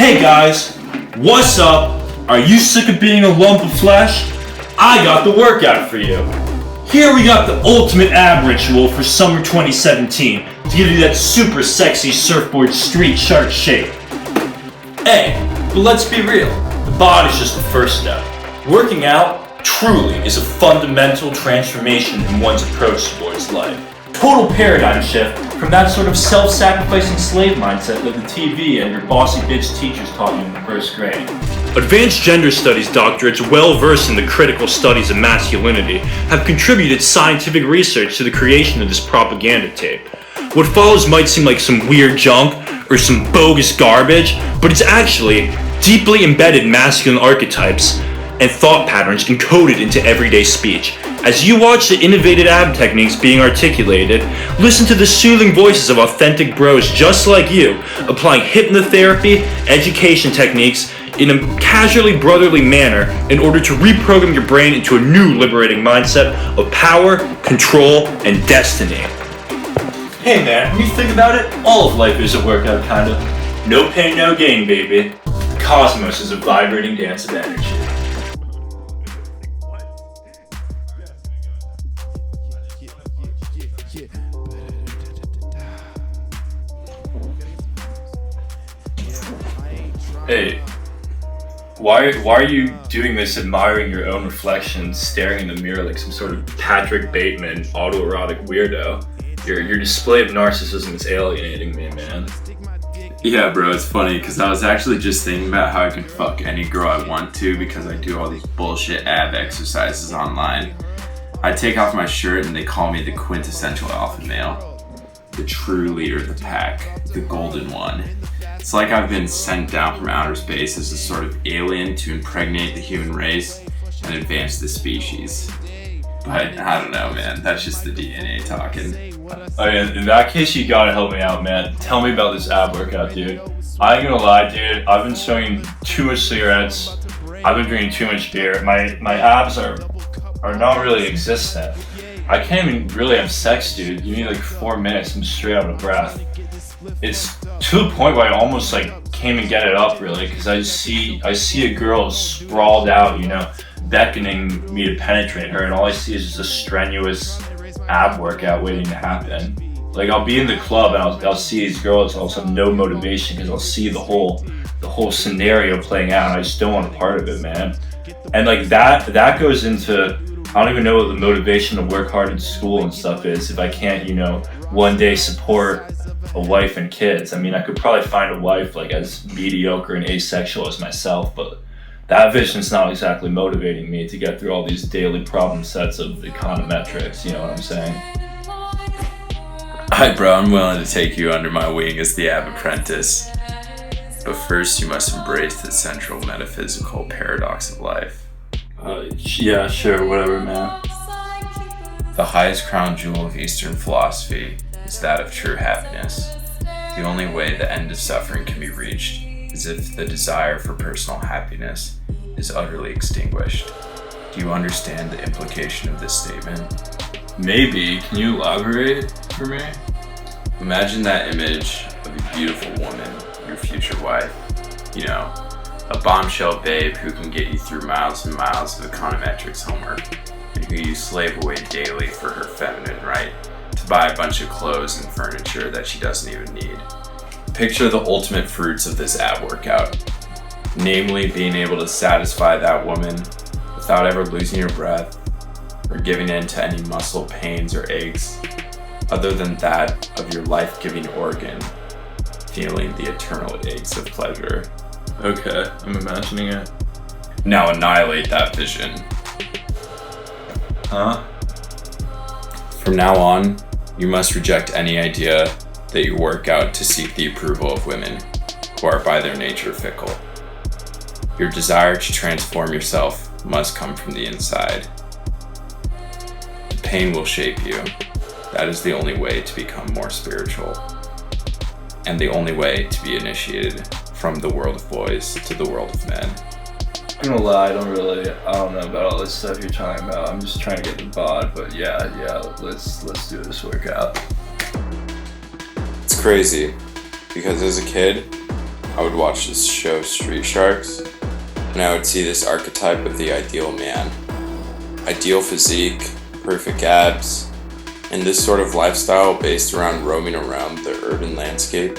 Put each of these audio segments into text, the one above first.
Hey guys, what's up? Are you sick of being a lump of flesh? I got the workout for you. Here we got the ultimate ab ritual for summer 2017 to give you that super sexy surfboard street shark shape. Hey, but let's be real, the body's just the first step. Working out truly is a fundamental transformation in one's approach towards life. Total paradigm shift from that sort of self-sacrificing slave mindset that the TV and your bossy bitch teachers taught you in the first grade. Advanced gender studies doctorates well versed in the critical studies of masculinity have contributed scientific research to the creation of this propaganda tape. What follows might seem like some weird junk or some bogus garbage, but it's actually deeply embedded masculine archetypes and thought patterns encoded into everyday speech. As you watch the innovative ab techniques being articulated, listen to the soothing voices of authentic bros just like you, applying hypnotherapy, education techniques in a casually brotherly manner in order to reprogram your brain into a new liberating mindset of power, control, and destiny. Hey man, when you think about it, all of life is a workout kinda. No pain, no gain, baby. The cosmos is a vibrating dance of energy. Hey, why are you doing this admiring your own reflection, staring in the mirror like some sort of Patrick Bateman autoerotic weirdo? Your display of narcissism is alienating me, man. Yeah, bro, it's funny because I was actually just thinking about how I can fuck any girl I want to because I do all these bullshit ab exercises online. I take off my shirt and they call me the quintessential alpha male. The true leader of the pack, the golden one. It's like I've been sent down from outer space as a sort of alien to impregnate the human race and advance the species. But I don't know, man, that's just the DNA talking. Oh yeah, in that case you gotta help me out, man. Tell me about this ab workout, dude. I ain't gonna lie, dude, I've been smoking too much cigarettes, I've been drinking too much beer, my abs are not really existent. I can't even really have sex, dude. You need like 4 minutes, I'm straight out of breath. It's to the point where I almost like can't even get it up really, because I see a girl sprawled out, you know, beckoning me to penetrate her, and all I see is just a strenuous ab workout waiting to happen. Like I'll be in the club and I'll see these girls, I'll have no motivation because I'll see the whole scenario playing out, and I just don't want a part of it, man. And like that goes into, I don't even know what the motivation to work hard in school and stuff is if I can't, you know, one day support a wife and kids. I mean, I could probably find a wife like as mediocre and asexual as myself, but that vision's not exactly motivating me to get through all these daily problem sets of econometrics, you know what I'm saying? Alright, bro, I'm willing to take you under my wing as the ab apprentice. But first, you must embrace the central metaphysical paradox of life. Yeah, sure, whatever, man. The highest crown jewel of Eastern philosophy is that of true happiness. The only way the end of suffering can be reached is if the desire for personal happiness is utterly extinguished. Do you understand the implication of this statement? Maybe. Can you elaborate for me? Imagine that image of a beautiful woman, your future wife. You know, a bombshell babe who can get you through miles and miles of econometrics homework, and who you slave away daily for her feminine right to buy a bunch of clothes and furniture that she doesn't even need. Picture the ultimate fruits of this ab workout, namely being able to satisfy that woman without ever losing your breath or giving in to any muscle pains or aches, other than that of your life-giving organ, feeling the eternal aches of pleasure. Okay, I'm imagining it. Now annihilate that vision. Huh? From now on, you must reject any idea that you work out to seek the approval of women, who are by their nature fickle. Your desire to transform yourself must come from the inside. The pain will shape you. That is the only way to become more spiritual, and the only way to be initiated from the world of boys to the world of men. I'm gonna lie, I don't know about all this stuff you're talking about. I'm just trying to get the bod, but yeah, let's do this workout. It's crazy, because as a kid, I would watch this show Street Sharks, and I would see this archetype of the ideal man. Ideal physique, perfect abs, and this sort of lifestyle based around roaming around the urban landscape,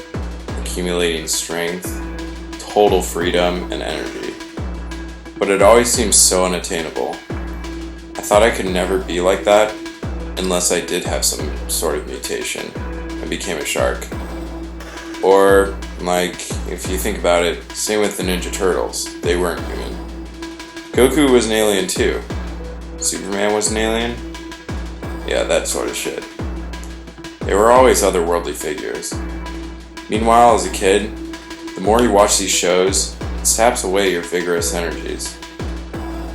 accumulating strength, total freedom, and energy. But it always seemed so unattainable. I thought I could never be like that unless I did have some sort of mutation and became a shark. Or, like, if you think about it, same with the Ninja Turtles. They weren't human. Goku was an alien too. Superman was an alien? Yeah, that sort of shit. They were always otherworldly figures. Meanwhile, as a kid, the more you watch these shows, it saps away your vigorous energies.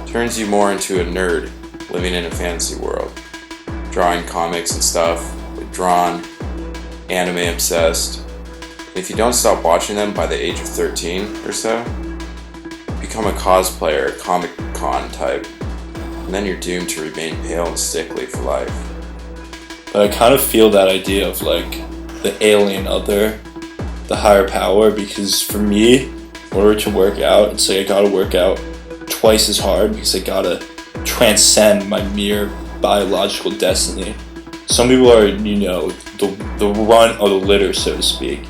Turns you more into a nerd living in a fantasy world. Drawing comics and stuff, withdrawn, anime obsessed. If you don't stop watching them by the age of 13 or so, become a cosplayer, Comic Con type, and then you're doomed to remain pale and sickly for life. But I kind of feel that idea of like the alien other, the higher power, because for me, in order to work out, it's like I gotta work out twice as hard because I gotta transcend my mere biological destiny. Some people are, the run of the litter, so to speak.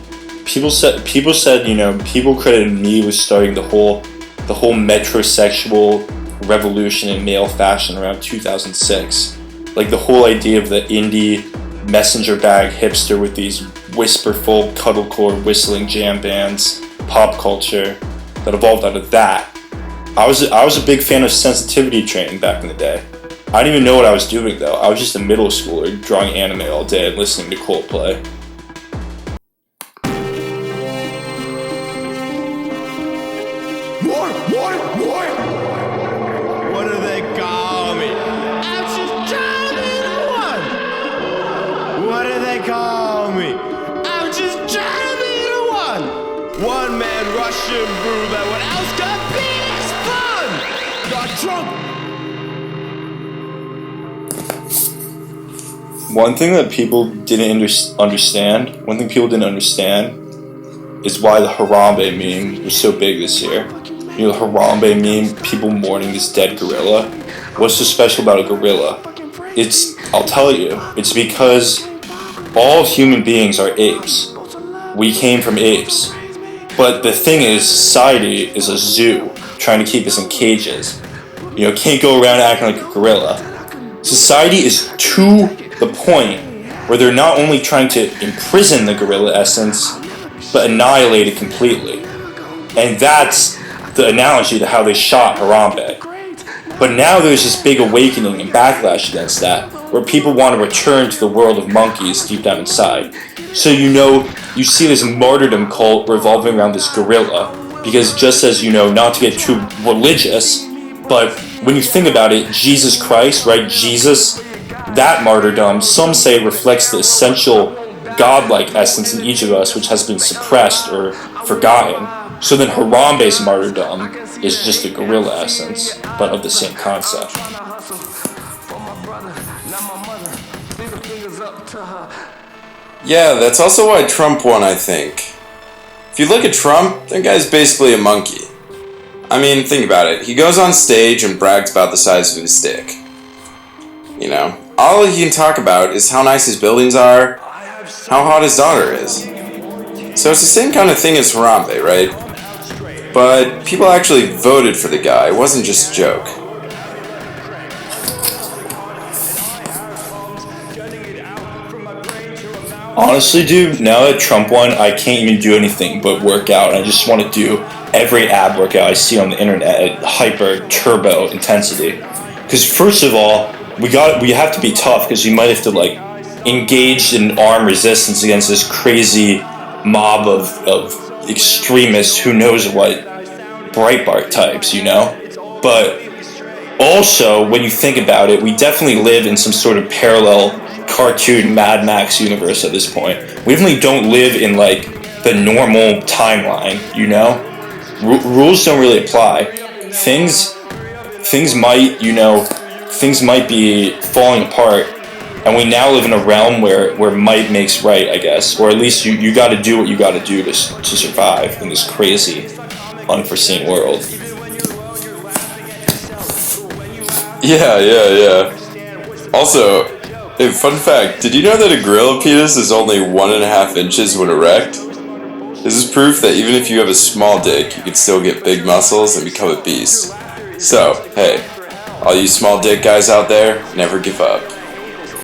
People said, people credited me with starting the whole metrosexual revolution in male fashion around 2006. Like the whole idea of the indie messenger bag hipster with these whisperful, cuddlecore, whistling jam bands, pop culture that evolved out of that. I was a big fan of sensitivity training back in the day. I didn't even know what I was doing though. I was just a middle schooler drawing anime all day and listening to Coldplay. More! What do they call me? I'm just trying to be the one! What do they call me? I'm just trying to be the one! One man Russian roulette, what else could be as fun? Got drunk! One thing people didn't understand is why the Harambe meme was so big this year. The Harambe meme, people mourning this dead gorilla. What's so special about a gorilla? I'll tell you, it's because all human beings are apes. We came from apes. But the thing is, society is a zoo, trying to keep us in cages. Can't go around acting like a gorilla. Society is to the point where they're not only trying to imprison the gorilla essence, but annihilate it completely. And that's the analogy to how they shot Harambe. But now there's this big awakening and backlash against that, where people want to return to the world of monkeys deep down inside. So you see this martyrdom cult revolving around this gorilla, because just as not to get too religious, but when you think about it, Jesus Christ, right, Jesus, that martyrdom, some say reflects the essential godlike essence in each of us, which has been suppressed or forgotten. So then Harambe's martyrdom is just a gorilla essence, but of the same concept. Yeah, that's also why Trump won, I think. If you look at Trump, that guy's basically a monkey. I mean, think about it. He goes on stage and brags about the size of his dick. All he can talk about is how nice his buildings are, how hot his daughter is. So it's the same kind of thing as Harambe, right? But people actually voted for the guy. It wasn't just a joke. Honestly, dude, now that Trump won, I can't even do anything but work out. I just want to do every ab workout I see on the internet at hyper turbo intensity. Because first of all, we have to be tough because we might have to engage in armed resistance against this crazy mob of extremists who knows what, Breitbart types, But also, when you think about it, we definitely live in some sort of parallel cartoon Mad Max universe at this point. We definitely don't live in the normal timeline, Rules don't really apply. Things might be falling apart And we now live in a realm where might makes right, I guess. Or at least you got to do what you got to do to survive in this crazy, unforeseen world. Yeah. Also, hey, fun fact, did you know that a gorilla penis is only 1.5 inches when erect? This is proof that even if you have a small dick, you can still get big muscles and become a beast. So, hey, all you small dick guys out there, never give up.